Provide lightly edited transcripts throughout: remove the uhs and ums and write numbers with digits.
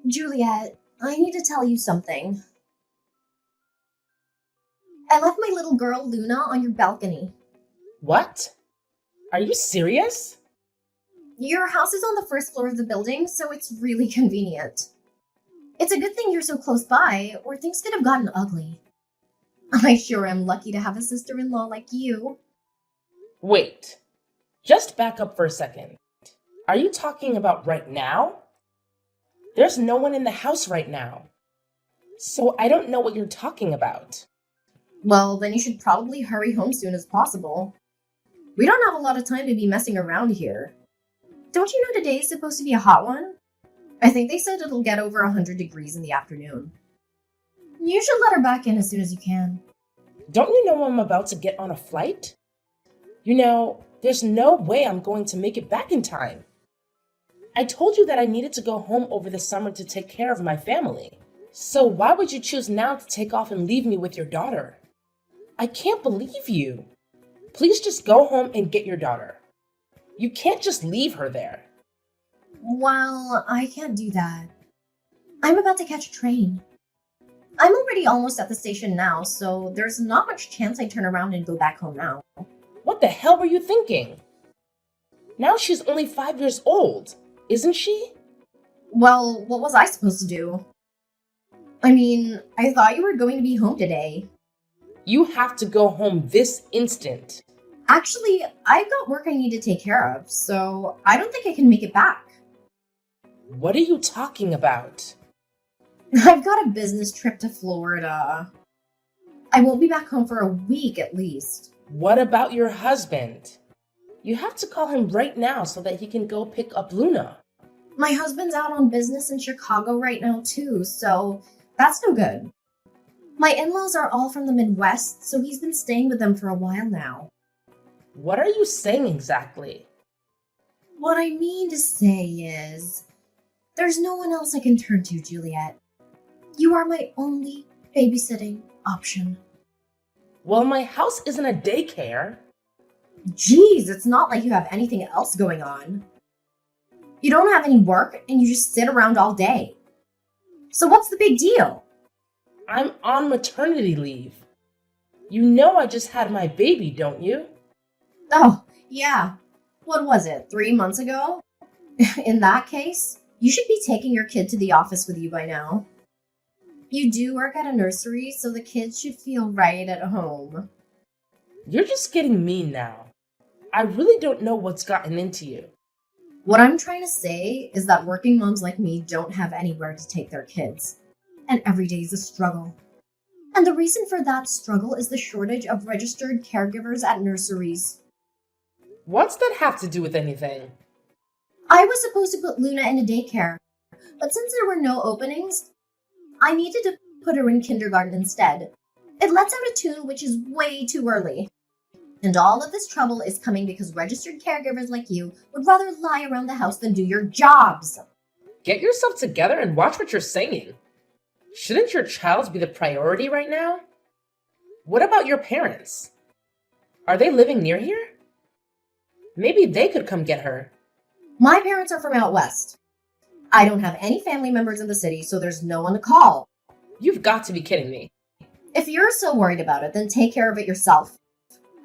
Juliet, I need to tell you something. I left my little girl Luna on your balcony. What? Are you serious? Your house is on the first floor of the building, so it's really convenient. It's a good thing you're so close by, or things could have gotten ugly. I sure am lucky to have a sister-in-law like you. Wait, just back up for a second. Are you talking about right now? There's no one in the house right now. So I don't know what you're talking about. Well, then you should probably hurry home soon as possible. We don't have a lot of time to be messing around here. Don't you know today is supposed to be a hot one? I think they said it'll get over 100 degrees in the afternoon. You should let her back in as soon as you can. Don't you know I'm about to get on a flight? You know, there's no way I'm going to make it back in time. I told you that I needed to go home over the summer to take care of my family. So why would you choose now to take off and leave me with your daughter? I can't believe you. Please just go home and get your daughter. You can't just leave her there. Well, I can't do that. I'm about to catch a train. I'm already almost at the station now, so there's not much chance I turn around and go back home now. What the hell were you thinking? Now she's only 5 years old, isn't she? Well, what was I supposed to do? I mean, I thought you were going to be home today. You have to go home this instant. Actually, I've got work I need to take care of, so I don't think I can make it back. What are you talking about? I've got a business trip to Florida. I won't be back home for a week at least. What about your husband? You have to call him right now so that he can go pick up Luna. My husband's out on business in Chicago right now too, so that's no good. My in-laws are all from the Midwest, so he's been staying with them for a while now. What are you saying exactly? What I mean to say is, there's no one else I can turn to, Juliet. You are my only babysitting option. Well, my house isn't a daycare. Geez, it's not like you have anything else going on. You don't have any work, and you just sit around all day. So what's the big deal? I'm on maternity leave. You know I just had my baby, don't you? Oh, yeah. What was it, 3 months ago? In that case, you should be taking your kid to the office with you by now. You do work at a nursery, so the kids should feel right at home. You're just getting mean now. I really don't know what's gotten into you. What I'm trying to say is that working moms like me don't have anywhere to take their kids. And every day is a struggle. And the reason for that struggle is the shortage of registered caregivers at nurseries. What's that have to do with anything? I was supposed to put Luna in a daycare, but since there were no openings, I needed to put her in kindergarten instead. It lets out a tune which is way too early. And all of this trouble is coming because registered caregivers like you would rather lie around the house than do your jobs. Get yourself together and watch what you're saying. Shouldn't your child be the priority right now? What about your parents? Are they living near here? Maybe they could come get her. My parents are from out west. I don't have any family members in the city, so there's no one to call. You've got to be kidding me. If you're so worried about it, then take care of it yourself.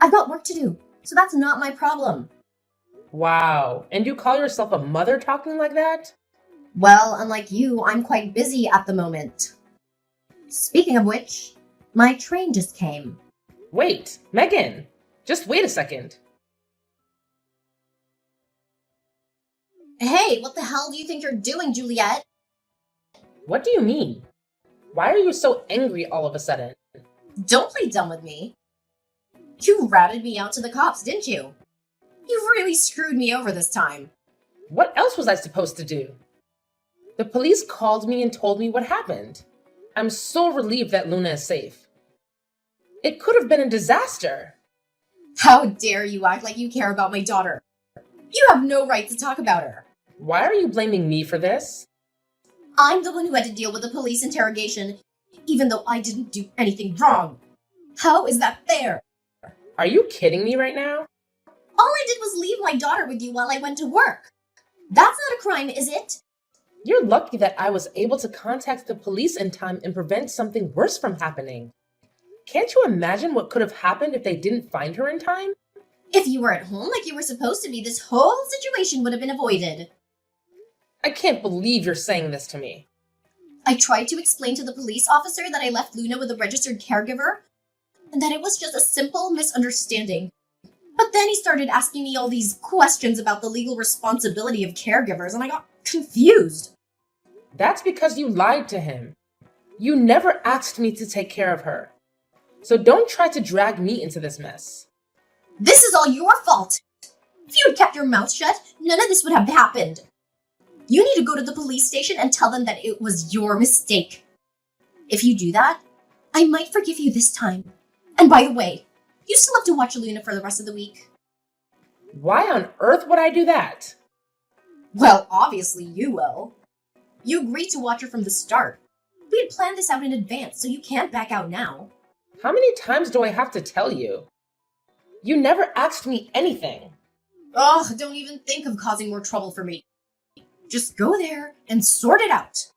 I've got work to do, so that's not my problem. Wow, and you call yourself a mother talking like that? Well, unlike you, I'm quite busy at the moment. Speaking of which, my train just came. Wait, Megan, just wait a second. Hey, what the hell do you think you're doing, Juliet? What do you mean? Why are you so angry all of a sudden? Don't play dumb with me. You ratted me out to the cops, didn't you? You really screwed me over this time. What else was I supposed to do? The police called me and told me what happened. I'm so relieved that Luna is safe. It could have been a disaster. How dare you act like you care about my daughter? You have no right to talk about her. Why are you blaming me for this? I'm the one who had to deal with the police interrogation, even though I didn't do anything wrong. How is that fair? Are you kidding me right now? All I did was leave my daughter with you while I went to work. That's not a crime, is it? You're lucky that I was able to contact the police in time and prevent something worse from happening. Can't you imagine what could have happened if they didn't find her in time? If you were at home like you were supposed to be, this whole situation would have been avoided. I can't believe you're saying this to me. I tried to explain to the police officer that I left Luna with a registered caregiver and that it was just a simple misunderstanding. But then he started asking me all these questions about the legal responsibility of caregivers, and I got confused. That's because you lied to him. You never asked me to take care of her. So don't try to drag me into this mess. This is all your fault. If you had kept your mouth shut, none of this would have happened. You need to go to the police station and tell them that it was your mistake. If you do that, I might forgive you this time. And by the way, you still have to watch Luna for the rest of the week. Why on earth would I do that? Well, obviously you will. You agreed to watch her from the start. We had planned this out in advance, so you can't back out now. How many times do I have to tell you? You never asked me anything. Ugh, don't even think of causing more trouble for me. Just go there and sort it out.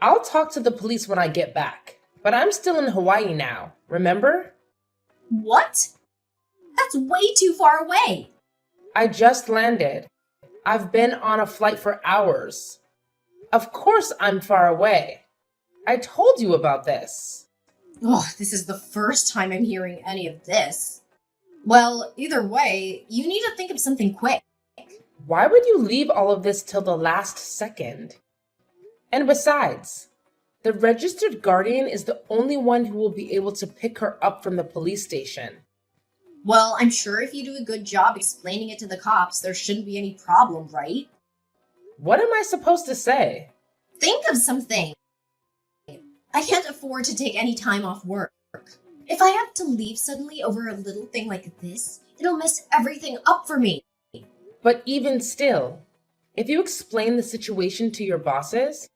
I'll talk to the police when I get back. But I'm still in Hawaii now, remember? What? That's way too far away. I just landed. I've been on a flight for hours. Of course I'm far away. I told you about this. Ugh, this is the first time I'm hearing any of this. Well, either way, you need to think of something quick. Why would you leave all of this till the last second? And besides, the registered guardian is the only one who will be able to pick her up from the police station. Well, I'm sure if you do a good job explaining it to the cops, there shouldn't be any problem, right? What am I supposed to say? Think of something. I can't afford to take any time off work. If I have to leave suddenly over a little thing like this, it'll mess everything up for me. But even still, if you explain the situation to your bosses,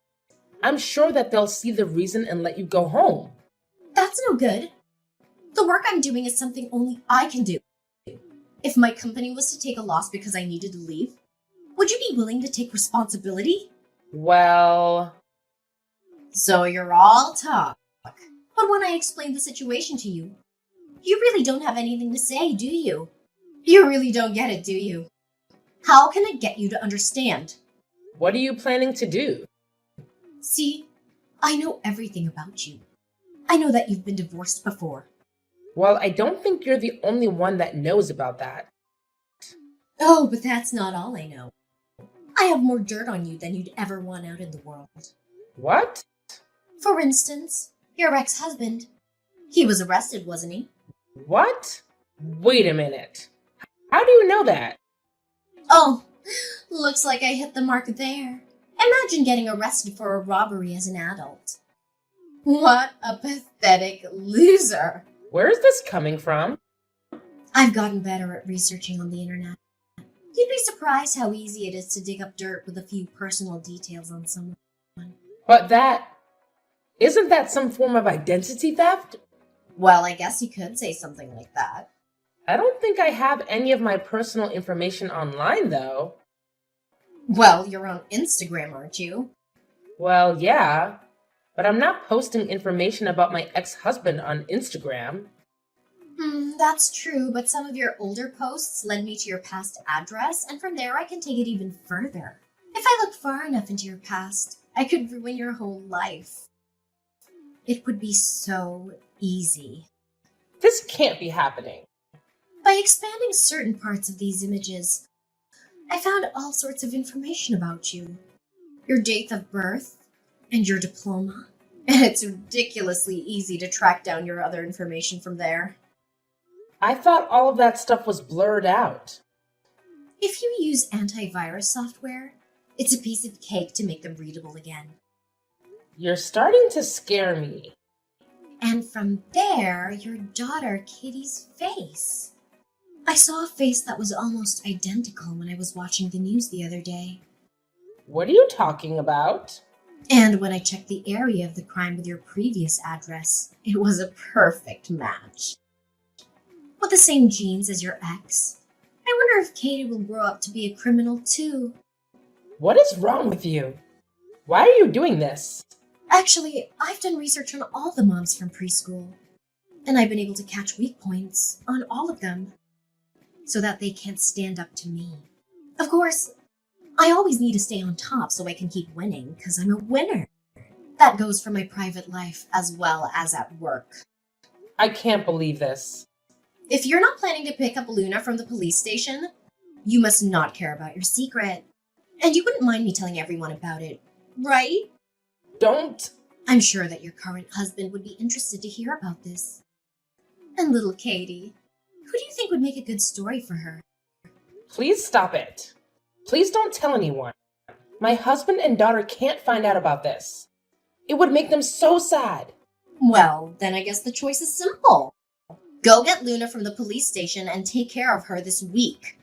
I'm sure that they'll see the reason and let you go home. That's no good. The work I'm doing is something only I can do. If my company was to take a loss because I needed to leave, would you be willing to take responsibility? Well... So you're all talk. But when I explain the situation to you, you really don't have anything to say, do you? You really don't get it, do you? How can I get you to understand? What are you planning to do? See, I know everything about you. I know that you've been divorced before. Well, I don't think you're the only one that knows about that. Oh, but that's not all I know. I have more dirt on you than you'd ever want out in the world. What? For instance, your ex-husband. He was arrested, wasn't he? What? Wait a minute. How do you know that? Oh, looks like I hit the mark there. Imagine getting arrested for a robbery as an adult. What a pathetic loser. Where is this coming from? I've gotten better at researching on the internet. You'd be surprised how easy it is to dig up dirt with a few personal details on someone. But isn't that some form of identity theft? Well, I guess you could say something like that. I don't think I have any of my personal information online, though. Well, you're on Instagram, aren't you? Well, yeah, but I'm not posting information about my ex-husband on Instagram. That's true, but some of your older posts led me to your past address, and from there I can take it even further. If I look far enough into your past, I could ruin your whole life. It would be so easy. This can't be happening. By expanding certain parts of these images, I found all sorts of information about you. Your date of birth, and your diploma. And it's ridiculously easy to track down your other information from there. I thought all of that stuff was blurred out. If you use antivirus software, it's a piece of cake to make them readable again. You're starting to scare me. And from there, your daughter Kitty's face. I saw a face that was almost identical when I was watching the news the other day. What are you talking about? And when I checked the area of the crime with your previous address, it was a perfect match. With the same genes as your ex. I wonder if Katie will grow up to be a criminal too. What is wrong with you? Why are you doing this? Actually, I've done research on all the moms from preschool, and I've been able to catch weak points on all of them so that they can't stand up to me. Of course, I always need to stay on top so I can keep winning because I'm a winner. That goes for my private life as well as at work. I can't believe this. If you're not planning to pick up Luna from the police station, you must not care about your secret. And you wouldn't mind me telling everyone about it, right? Don't. I'm sure that your current husband would be interested to hear about this. And little Katie, who do you think would make a good story for her? Please stop it. Please don't tell anyone. My husband and daughter can't find out about this. It would make them so sad. Well, then I guess the choice is simple. Go get Luna from the police station and take care of her this week.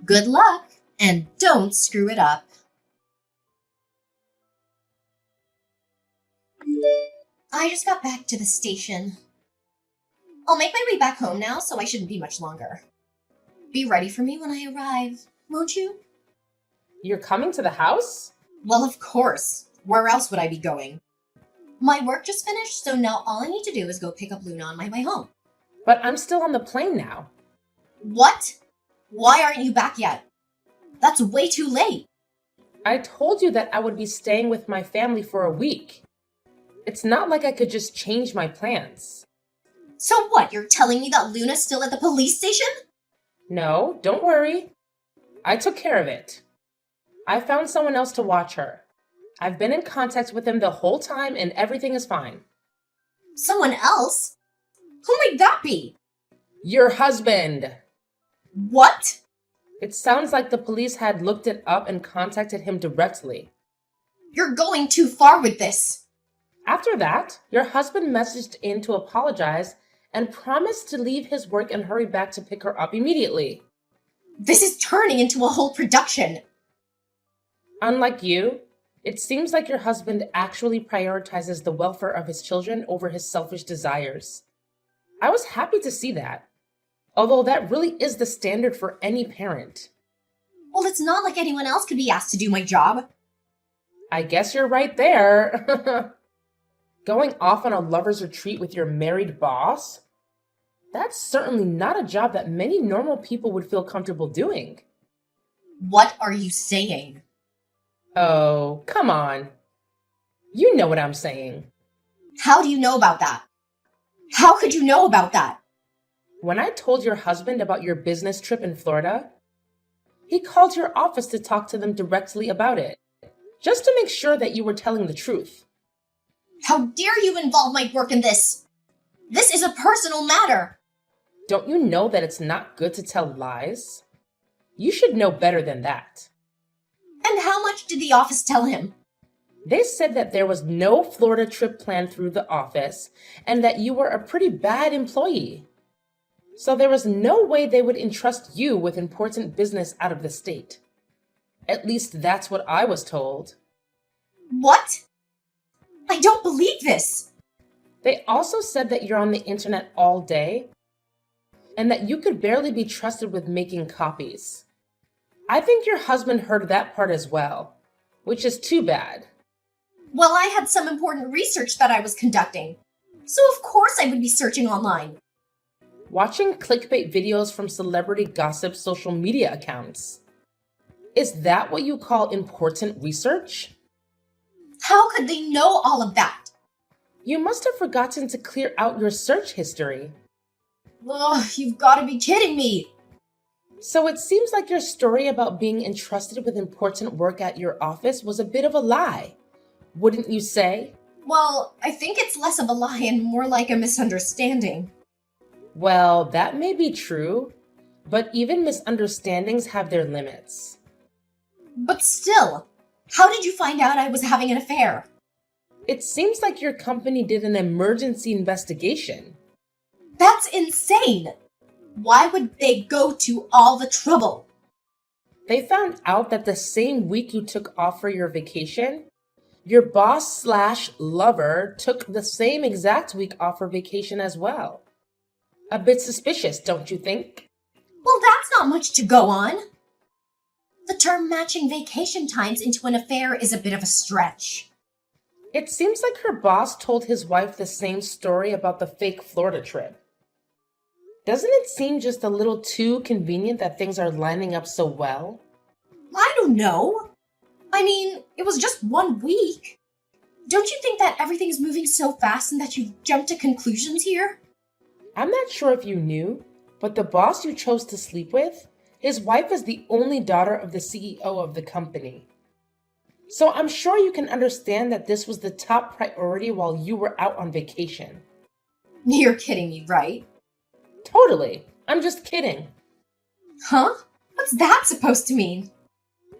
Good luck, and don't screw it up. I just got back to the station. I'll make my way back home now, so I shouldn't be much longer. Be ready for me when I arrive, won't you? You're coming to the house? Well, of course. Where else would I be going? My work just finished, so now all I need to do is go pick up Luna on my way home. But I'm still on the plane now. What? Why aren't you back yet? That's way too late. I told you that I would be staying with my family for a week. It's not like I could just change my plans. So what, you're telling me that Luna's still at the police station? No, don't worry. I took care of it. I found someone else to watch her. I've been in contact with him the whole time and everything is fine. Someone else? Who might that be? Your husband! What? It sounds like the police had looked it up and contacted him directly. You're going too far with this. After that, your husband messaged in to apologize and promised to leave his work and hurry back to pick her up immediately. This is turning into a whole production. Unlike you, it seems like your husband actually prioritizes the welfare of his children over his selfish desires. I was happy to see that, although that really is the standard for any parent. Well, it's not like anyone else could be asked to do my job. I guess you're right there. Going off on a lover's retreat with your married boss? That's certainly not a job that many normal people would feel comfortable doing. What are you saying? Oh, come on. You know what I'm saying. How do you know about that? How could you know about that? When I told your husband about your business trip in Florida, he called your office to talk to them directly about it, just to make sure that you were telling the truth. How dare you involve my work in this? This is a personal matter. Don't you know that it's not good to tell lies? You should know better than that. And how much did the office tell him? They said that there was no Florida trip planned through the office and that you were a pretty bad employee. So there was no way they would entrust you with important business out of the state. At least that's what I was told. What? I don't believe this. They also said that you're on the internet all day and that you could barely be trusted with making copies. I think your husband heard that part as well, which is too bad. Well, I had some important research that I was conducting, so of course I would be searching online. Watching clickbait videos from celebrity gossip social media accounts. Is that what you call important research? How could they know all of that? You must have forgotten to clear out your search history. Ugh, you've got to be kidding me. So it seems like your story about being entrusted with important work at your office was a bit of a lie, wouldn't you say? Well, I think it's less of a lie and more like a misunderstanding. Well, that may be true, but even misunderstandings have their limits. But still, how did you find out I was having an affair? It seems like your company did an emergency investigation. That's insane! Why would they go to all the trouble? They found out that the same week you took off for your vacation, your boss/lover took the same exact week off for vacation as well. A bit suspicious, don't you think? Well, that's not much to go on. The term matching vacation times into an affair is a bit of a stretch. It seems like her boss told his wife the same story about the fake Florida trip. Doesn't it seem just a little too convenient that things are lining up so well? I don't know. I mean, it was just 1 week. Don't you think that everything is moving so fast and that you've jumped to conclusions here? I'm not sure if you knew, but the boss you chose to sleep with, his wife is the only daughter of the CEO of the company. So I'm sure you can understand that this was the top priority while you were out on vacation. You're kidding me, right? Totally. I'm just kidding. Huh? What's that supposed to mean?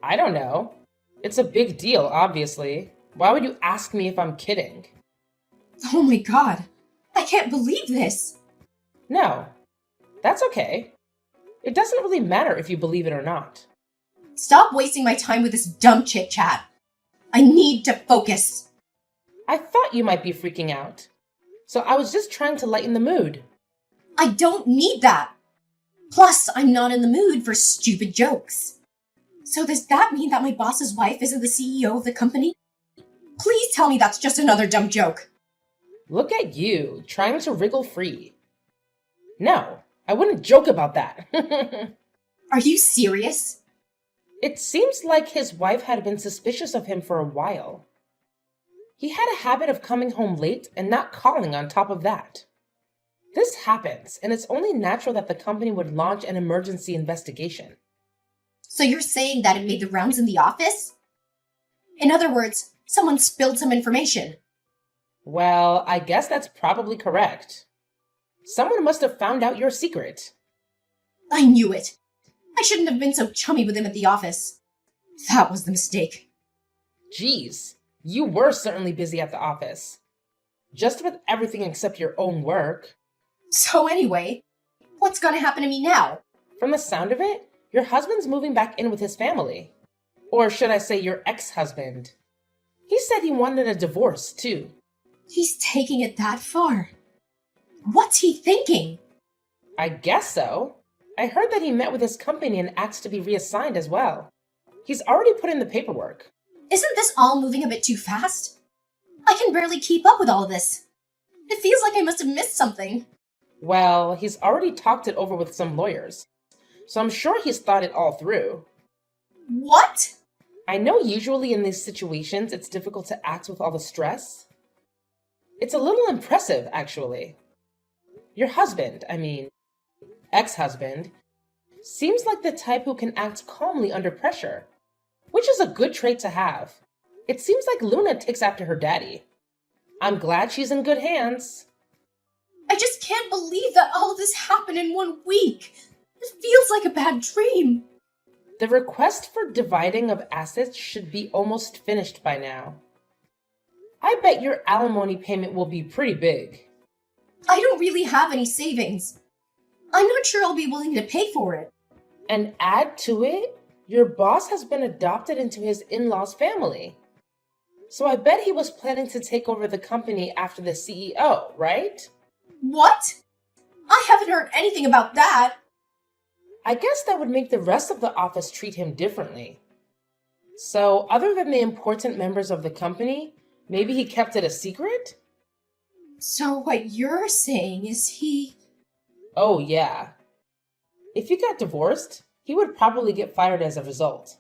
I don't know. It's a big deal, obviously. Why would you ask me if I'm kidding? Oh my god. I can't believe this. No. That's okay. It doesn't really matter if you believe it or not. Stop wasting my time with this dumb chit-chat. I need to focus. I thought you might be freaking out. So I was just trying to lighten the mood. I don't need that. Plus, I'm not in the mood for stupid jokes. So does that mean that my boss's wife isn't the CEO of the company? Please tell me that's just another dumb joke. Look at you, trying to wriggle free. No, I wouldn't joke about that. Are you serious? It seems like his wife had been suspicious of him for a while. He had a habit of coming home late and not calling on top of that. This happens, and it's only natural that the company would launch an emergency investigation. So you're saying that it made the rounds in the office? In other words, someone spilled some information. Well, I guess that's probably correct. Someone must have found out your secret. I knew it. I shouldn't have been so chummy with him at the office. That was the mistake. Geez, you were certainly busy at the office. Just with everything except your own work. So anyway, what's gonna happen to me now? From the sound of it, your husband's moving back in with his family. Or should I say your ex-husband. He said he wanted a divorce, too. He's taking it that far. What's he thinking? I guess so. I heard that he met with his company and asked to be reassigned as well. He's already put in the paperwork. Isn't this all moving a bit too fast? I can barely keep up with all this. It feels like I must have missed something. Well, he's already talked it over with some lawyers, so I'm sure he's thought it all through. What? I know usually in these situations it's difficult to act with all the stress. It's a little impressive, actually. Your husband, ex-husband, seems like the type who can act calmly under pressure, which is a good trait to have. It seems like Luna takes after her daddy. I'm glad she's in good hands. I just can't believe that all of this happened in 1 week. It feels like a bad dream. The request for dividing of assets should be almost finished by now. I bet your alimony payment will be pretty big. I don't really have any savings. I'm not sure I'll be willing to pay for it. And add to it, your boss has been adopted into his in-laws' family. So I bet he was planning to take over the company after the CEO, right? What? I haven't heard anything about that. I guess that would make the rest of the office treat him differently. So, other than the important members of the company, maybe he kept it a secret? So what you're saying is he... Oh, yeah. If you got divorced, he would probably get fired as a result.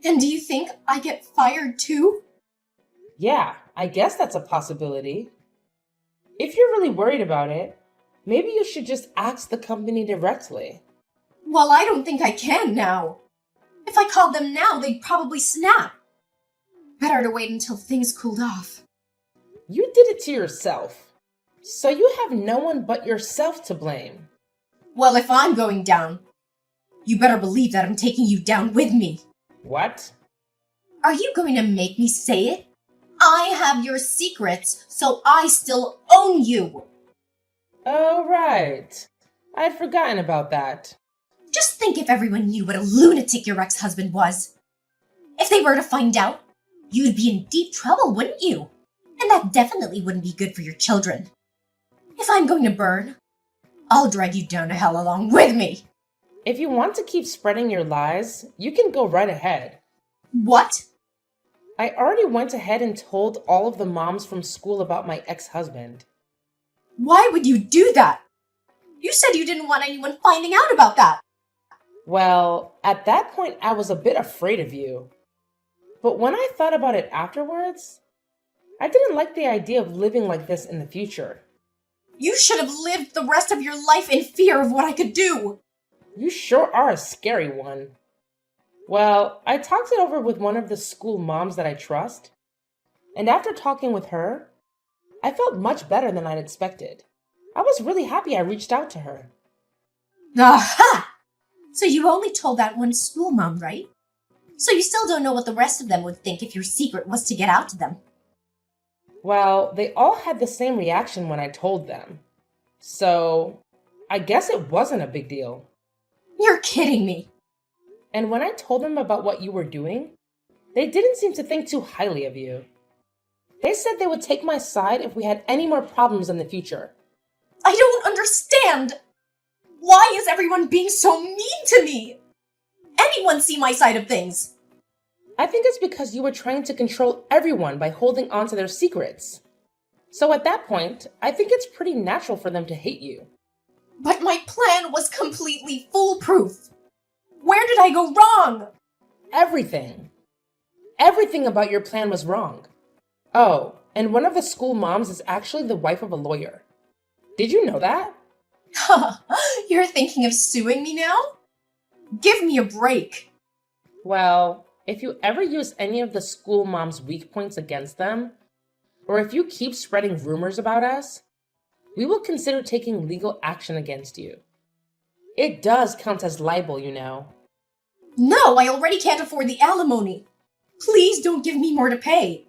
And do you think I get fired too? Yeah, I guess that's a possibility. If you're really worried about it, maybe you should just ask the company directly. Well, I don't think I can now. If I called them now, they'd probably snap. Better to wait until things cooled off. You did it to yourself. So you have no one but yourself to blame. Well, if I'm going down, you better believe that I'm taking you down with me. What? Are you going to make me say it? I have your secrets, so I still own you. Oh, right. I'd forgotten about that. Just think if everyone knew what a lunatic your ex-husband was. If they were to find out, you'd be in deep trouble, wouldn't you? And that definitely wouldn't be good for your children. If I'm going to burn, I'll drag you down to hell along with me. If you want to keep spreading your lies, you can go right ahead. What? I already went ahead and told all of the moms from school about my ex-husband. Why would you do that? You said you didn't want anyone finding out about that. Well, at that point, I was a bit afraid of you. But when I thought about it afterwards, I didn't like the idea of living like this in the future. You should have lived the rest of your life in fear of what I could do. You sure are a scary one. Well, I talked it over with one of the school moms that I trust, and after talking with her, I felt much better than I'd expected. I was really happy I reached out to her. Aha! So you only told that one school mom, right? So you still don't know what the rest of them would think if your secret was to get out to them. Well, they all had the same reaction when I told them. So, I guess it wasn't a big deal. You're kidding me. And when I told them about what you were doing, they didn't seem to think too highly of you. They said they would take my side if we had any more problems in the future. I don't understand. Why is everyone being so mean to me? Anyone see my side of things? I think it's because you were trying to control everyone by holding on to their secrets. So at that point, I think it's pretty natural for them to hate you. But my plan was completely foolproof. Where did I go wrong? Everything. Everything about your plan was wrong. Oh, and one of the school moms is actually the wife of a lawyer. Did you know that? You're thinking of suing me now? Give me a break. Well, if you ever use any of the school mom's weak points against them, or if you keep spreading rumors about us, we will consider taking legal action against you. It does count as libel, you know. No, I already can't afford the alimony. Please don't give me more to pay.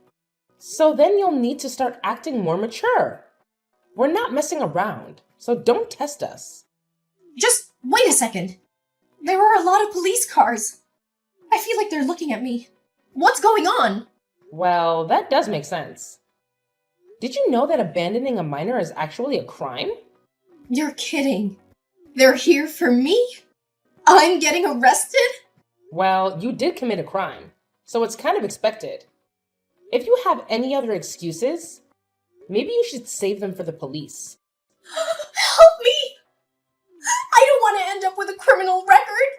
So then you'll need to start acting more mature. We're not messing around, so don't test us. Just wait a second. There are a lot of police cars. I feel like they're looking at me. What's going on? Well, that does make sense. Did you know that abandoning a minor is actually a crime? You're kidding. They're here for me? I'm getting arrested? Well, you did commit a crime, so it's kind of expected. If you have any other excuses, maybe you should save them for the police. Help me! I don't want to end up with a criminal record!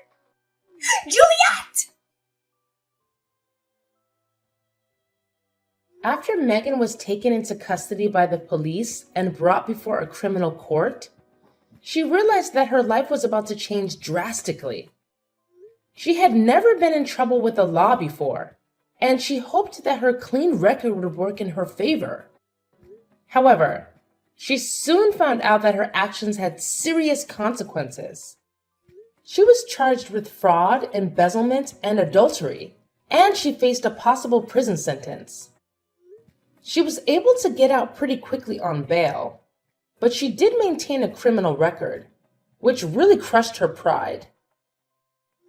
Juliet! After Megan was taken into custody by the police and brought before a criminal court, she realized that her life was about to change drastically. She had never been in trouble with the law before, and she hoped that her clean record would work in her favor. However, she soon found out that her actions had serious consequences. She was charged with fraud, embezzlement, and adultery, and she faced a possible prison sentence. She was able to get out pretty quickly on bail, but she did maintain a criminal record, which really crushed her pride.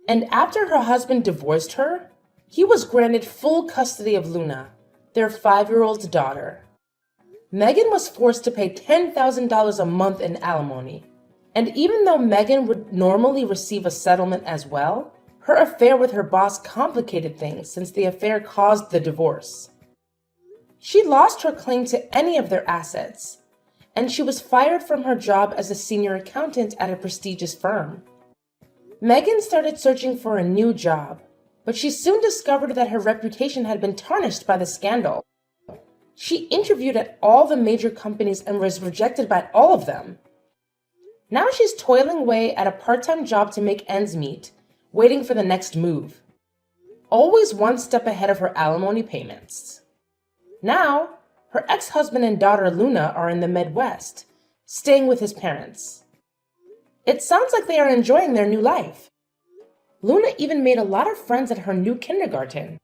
And after her husband divorced her, he was granted full custody of Luna, their 5-year-old daughter. Megan was forced to pay $10,000 a month in alimony, and even though Megan would normally receive a settlement as well, her affair with her boss complicated things since the affair caused the divorce. She lost her claim to any of their assets, and she was fired from her job as a senior accountant at a prestigious firm. Megan started searching for a new job, but she soon discovered that her reputation had been tarnished by the scandal. She interviewed at all the major companies and was rejected by all of them. Now she's toiling away at a part-time job to make ends meet, waiting for the next move. Always one step ahead of her alimony payments. Now, her ex-husband and daughter Luna are in the Midwest, staying with his parents. It sounds like they are enjoying their new life. Luna even made a lot of friends at her new kindergarten.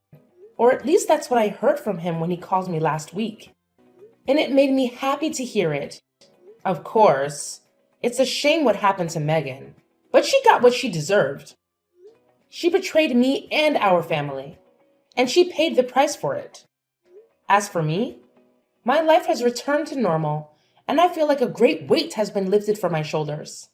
Or at least that's what I heard from him when he called me last week. And it made me happy to hear it. Of course, it's a shame what happened to Megan, but she got what she deserved. She betrayed me and our family, and she paid the price for it. As for me, my life has returned to normal, and I feel like a great weight has been lifted from my shoulders.